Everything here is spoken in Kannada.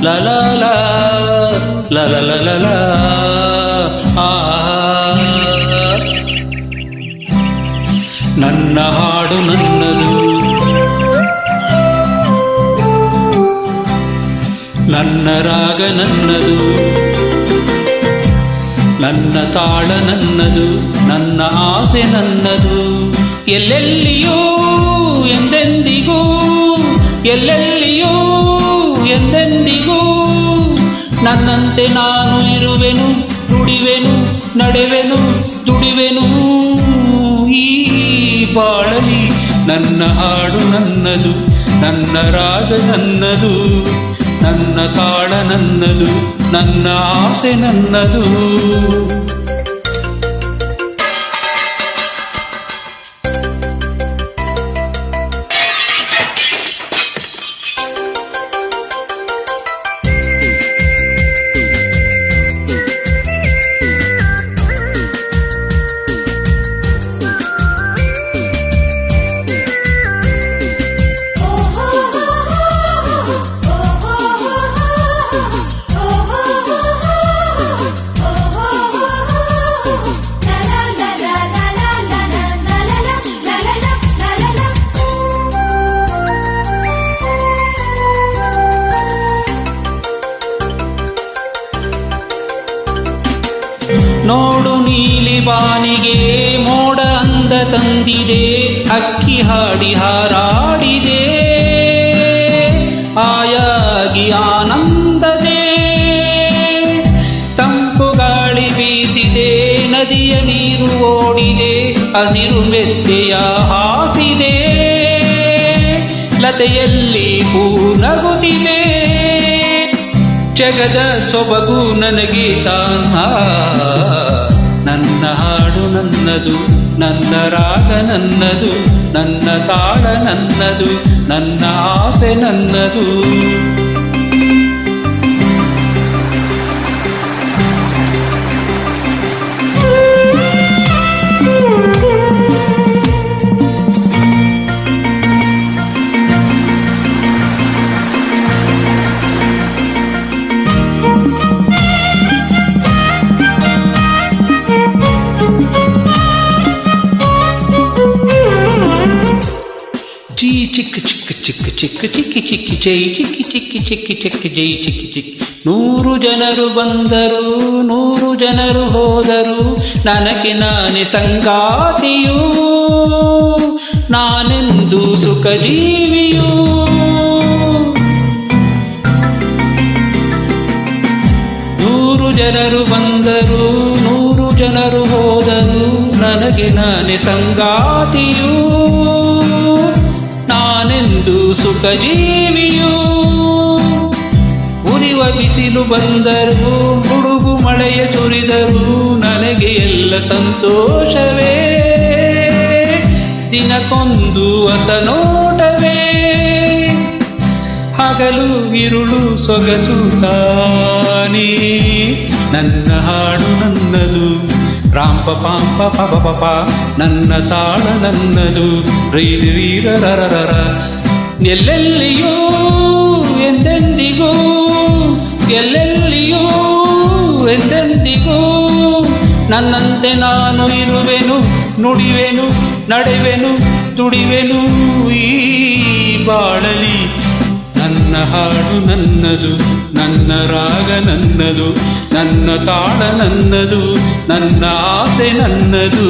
La la la la la la la la ನನ್ನ ಹಾಡು ನನ್ನದು, ನನ್ನ ರಾಗ ನನ್ನದು, ನನ್ನ ತಾಳ ನನ್ನದು, ನನ್ನ ಆಸೆ ನನ್ನದು. ಎಲ್ಲೆಲ್ಲಿಯೂ ಎಂದೆಂದಿಗೂ, ಎಲ್ಲೆಲ್ಲಿಯೂ ಎಂದೆಂದಿಗೂ ನನ್ನಂತೆ ನಾನು ಇರುವೆನು, ನುಡಿವೆನು, ನಡೆವೆನು, ದುಡಿವೆನು. ಈ ಬಾಳಲಿ ನನ್ನ ಹಾಡು ನನ್ನದು, ನನ್ನ ರಾಗ ನನ್ನದು, ನನ್ನ ತಾಳ ನನ್ನದು, ನನ್ನ ಆಸೆ ನನ್ನದು. ನೋಡು ನೀಲಿ ಬಾನಿಗೆ ಮೋಡ ಅಂದ ತಂದಿದೆ, ಅಕ್ಕಿ ಹಾಡಿ ಹಾರಾಡಿದೆ, ಆಯಾಗಿ ಆನಂದದೆ. ತಂಪು ಗಾಳಿ ಬೀಸಿದೆ, ನದಿಯ ನೀರು ಓಡಿದೆ, ಹಸಿರು ಮೆತ್ತೆಯ ಹಾಸಿದೆ, ಲತೆಯಲ್ಲಿ ಹೂ ನಗುತ್ತಿದೆ. ಜಗದ ಸೊಬಗು ನನಗೆ ತಾನ, ನನ್ನ ಹಾಡು ನನ್ನದು, ನನ್ನ ರಾಗ ನನ್ನದು, ನನ್ನ ತಾಳ ನನ್ನದು, ನನ್ನ ಆಸೆ ನನ್ನದು. ಚಿಕ್ಕ ಚಿಕ್ಕ ಚಿಕ್ಕ ಚಿಕ್ಕ ಚಿಕ್ಕಿ ಚಿಕ್ಕಿ ಜೈ ಚಿಕ್ಕಿ ಚಿಕ್ಕಿ ಚಿಕ್ಕಿ ಚಿಕ್ಕಿ ಜೈ ಚಿಕ್ಕಿ ಚಿಕ್ಕಿ. 100 ಜನರು ಬಂದರು, 100 ಜನರು ಹೋದರು, ನನಗೆ ನಾನೇ ಸಂಗಾತಿಯು, ನಾನೆಂದು ಸುಖ ಜೀವಿಯು. 100 ಜನರು ಬಂದರು, 100 ಜನರು ಹೋದರು, ನನಗೆ ನಾನೇ ಸಂಗಾತಿಯು, ನಾನೆಂದು ಸುಖ ಜೀವಿಯು. ಉರಿವ ಬಿಸಿಲು ಬಂದರು, ಗುಡುಗು ಮಳೆಯ ಸುರಿದರು, ನನಗೆ ಎಲ್ಲ ಸಂತೋಷವೇ, ದಿನಕ್ಕೊಂದು ಹೊಸ ನೋಟವೇ. ಹಗಲು ಇರುಳು ಸೊಗಸು ತಾನೇ, ನನ್ನ ಹಾಡು ನನ್ನದು, ರಾಂಪ ಪಾಂಪ ಪಪ ಪಪ, ನನ್ನ ತಾಳ ನನ್ನದು, ರೈದು ವೀರರರರ. ಎಲ್ಲೆಲ್ಲಿಯೂ ಎಂದೆಂದಿಗೂ, ಎಲ್ಲೆಲ್ಲಿಯೂ ಎಂದೆಂದಿಗೂ ನನ್ನಂತೆ ನಾನು ಇರುವೆನು, ನುಡಿವೆನು, ನಡೆವೆನು, ದುಡಿವೆನು. ಈ ಬಾಳಲಿ ನನ್ನ ಹಾಡು ನನ್ನದು, ನನ್ನ ರಾಗ ನನ್ನದು, ನನ್ನ ತಾಳ ನನ್ನದು, ನನ್ನ ಆಸೆ ನನ್ನದು.